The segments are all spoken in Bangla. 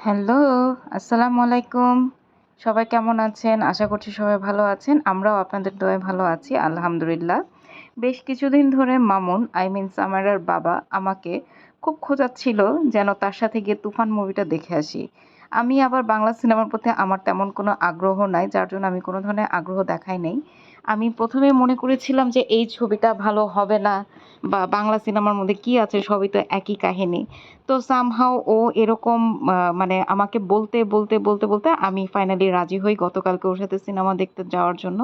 হ্যালো, আসসালামু আলাইকুম। সবাই কেমন আছেন? আশা করছি সবাই ভালো আছেন। আমরাও আপনাদের দোয়ায় ভালো আছি, আলহামদুলিল্লাহ। বেশ কিছুদিন ধরে মামুন, সামারার বাবা আমাকে খুব খোঁচাচ্ছিল যেন তার সাথে গিয়ে 'তুফান' মুভিটা দেখে আসি। আমি আবার বাংলা সিনেমার প্রতি আমার তেমন কোনো আগ্রহ নাই, যার জন্য আমি কোনো ধরনের আগ্রহ দেখাই নাই। আমি ১ম এ মনে করেছিলাম যে এই ছবিটা ভালো হবে না বা বাংলা সিনেমার মধ্যে কি আছে, সবই তো একই কাহিনী। তো সামহাউ ও এরকম মানে আমাকে বলতে আমি ফাইনালি রাজি হই গতকালকে ওর সাথে সিনেমা দেখতে যাওয়ার জন্য।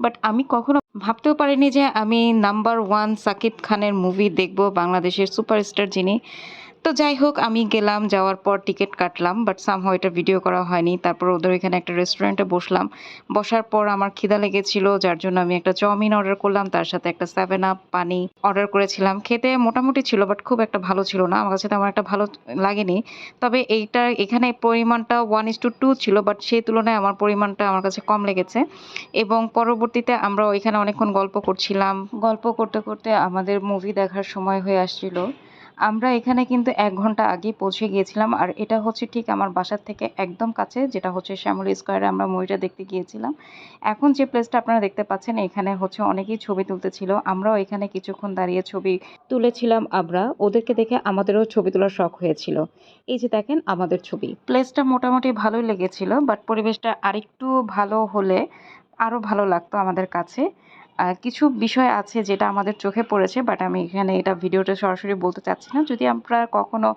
বাট আমি কখনো ভাবতেও পারিনি যে আমি নাম্বার 1 সাকিব খানের মুভি দেখব, বাংলাদেশের সুপারস্টার যিনি। তো যাই হোক আমি গেলাম, যাওয়ার পর টিকিট কাটলাম, বাট সামহাউ এটা ভিডিও করা হয়নি। তারপর ওদের এখানে একটা রেস্টুরেন্টে বসলাম। বসার পর আমার খিদা লেগেছিল, যার জন্য আমি একটা চাউমিন অর্ডার করলাম, তার সাথে একটা 7 আপ পানি অর্ডার করেছিলাম। খেতে মোটামুটি ছিল, বাট খুব একটা ভালো ছিল না, আমার কাছে তেমন একটা ভালো লাগেনি। তবে এখানে পরিমাণটা 1:2 ছিল, বাট সেই তুলনায় আমার পরিমাণটা আমার কাছে কম লেগেছে। এবং পরবর্তীতে আমরা ওইখানে অনেকক্ষণ গল্প করছিলাম। গল্প করতে করতে আমাদের মুভি দেখার সময় হয়ে আসছিল। আমরা এখানে কিন্তু ১ ঘন্টা আগেই পৌঁছে গিয়েছিলাম, আর এটা হচ্ছে ঠিক আমার বাসার থেকে একদম কাছে, যেটা হচ্ছে শ্যামলী স্কয়ারে আমরা মুভিটা দেখতে গিয়েছিলাম। এখন যে প্লেসটা আপনারা দেখতে পাচ্ছেন, এখানে হচ্ছে অনেকেই ছবি তুলতেছিল। আমরাও এখানে কিছুক্ষণ দাঁড়িয়ে ছবি তুলেছিলাম। ওদেরকে দেখে আমাদেরও ছবি তোলার শখ হয়েছিল। এই যে দেখেন আমাদের ছবি। প্লেসটা মোটামুটি ভালোই লেগেছিল, বাট পরিবেশটা আরেকটু ভালো হলে আরো ভালো লাগতো আমাদের কাছে। কিছু বিষয় আছে যেটা আমাদের চোখে পড়েছে, বাট আমি এখানে এটা ভিডিওতে সরাসরি বলতে চাচ্ছি না। যদি আপনারা কখনো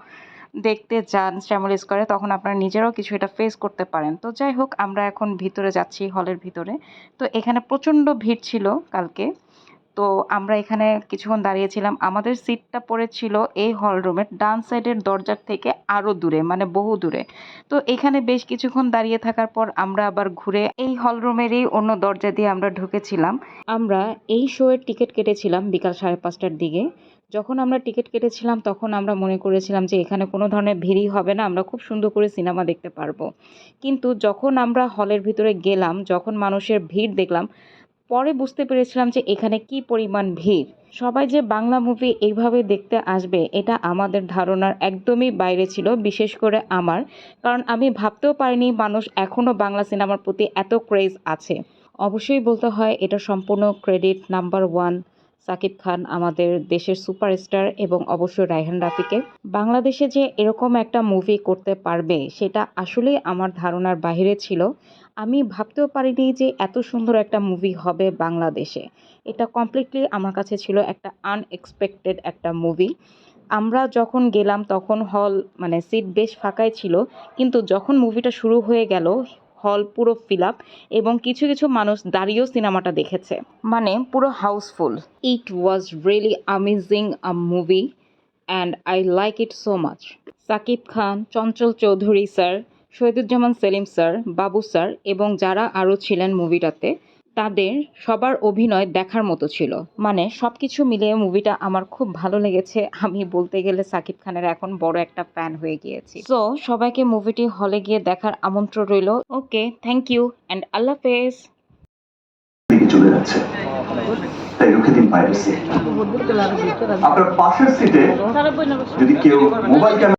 দেখতে যান শ্যামলী স্কয়ারে, তখন আপনারা নিজেরাও কিছু এটা ফেস করতে পারেন। তো যাই হোক আমরা এখন ভিতরে যাচ্ছি, হলের ভিতরে। তো এখানে প্রচণ্ড ভিড় ছিল কালকে। তো আমরা এখানে কিছুক্ষণ দাঁড়িয়েছিলাম। আমাদের সিটটা পড়েছিল এই হল রুমের ডান সাইডের দরজার থেকে আরো দূরে, মানে বহু দূরে। তো এখানে বেশ কিছুক্ষণ দাঁড়িয়ে থাকার পর আমরা আবার ঘুরে এই হল রুমেরই অন্য দরজা দিয়ে আমরা ঢুকেছিলাম। আমরা এই শো এর টিকিট কেটেছিলাম বিকাল 5:30টার দিকে। যখন আমরা টিকিট কেটেছিলাম তখন আমরা মনে করেছিলাম যে এখানে কোনো ধরনের ভিড়ই হবে না, আমরা খুব সুন্দর করে সিনেমা দেখতে পারবো। কিন্তু যখন আমরা হলের ভিতরে গেলাম, যখন মানুষের ভিড় দেখলাম, পরে বুঝতে পেরেছিলাম যে এখানে কি পরিমাণ ভিড়। সবাই যে বাংলা মুভি এইভাবে দেখতে আসবে, এটা আমাদের ধারণার একদমই বাইরে ছিল, বিশেষ করে আমার। কারণ আমি ভাবতেও পারিনি মানুষ এখনও বাংলা সিনেমার প্রতি এত ক্রেজ আছে। অবশ্যই বলতে হয় এটা সম্পূর্ণ ক্রেডিট নাম্বার 1 সাকিব খান, আমাদের দেশের সুপারস্টার, এবং অবশ্যই রায়হান রাফিকে। বাংলাদেশে যে এরকম একটা মুভি করতে পারবে সেটা আসলেই আমার ধারণার বাইরে ছিল। আমি ভাবতেও পারিনি যে এত সুন্দর একটা মুভি হবে বাংলাদেশে। এটা কমপ্লিটলি আমার কাছে ছিল একটা আনএক্সপেক্টেড একটা মুভি। আমরা যখন গেলাম তখন হল, মানে সিট বেশ ফাঁকাই ছিল, কিন্তু যখন মুভিটা শুরু হয়ে গেল হল পুরো ফিল আপ, এবং কিছু কিছু মানুষ দাঁড়িয়েও সিনেমাটা দেখেছে, মানে পুরো housefull. It was really amazing a movie and I like it so much. Shakib Khan, Chanchal Chowdhury sir, Shahiduzzaman Selim sir, Babu sir এবং যারা আরও ছিলেন মুভিটাতে, তাদের সবার অভিনয় দেখার মতো ছিল। মানে সব কিছু মিলিয়ে মুভিটা আমার খুব ভালো লেগেছে। আমি বলতে গেলে সাকিব খানের এখন বড় একটা ফ্যান হয়ে গিয়েছি। সো সবাইকে মুভিটি হলে গিয়ে দেখার আমন্ত্রণ রইল। ওকে, থ্যাংক ইউ অ্যান্ড আল্লাহ হাফেজ। চলে যাচ্ছে, তাই রুখে দিন পাইরেসি। আপনার পাশের সিটে যদি কেউ মোবাইল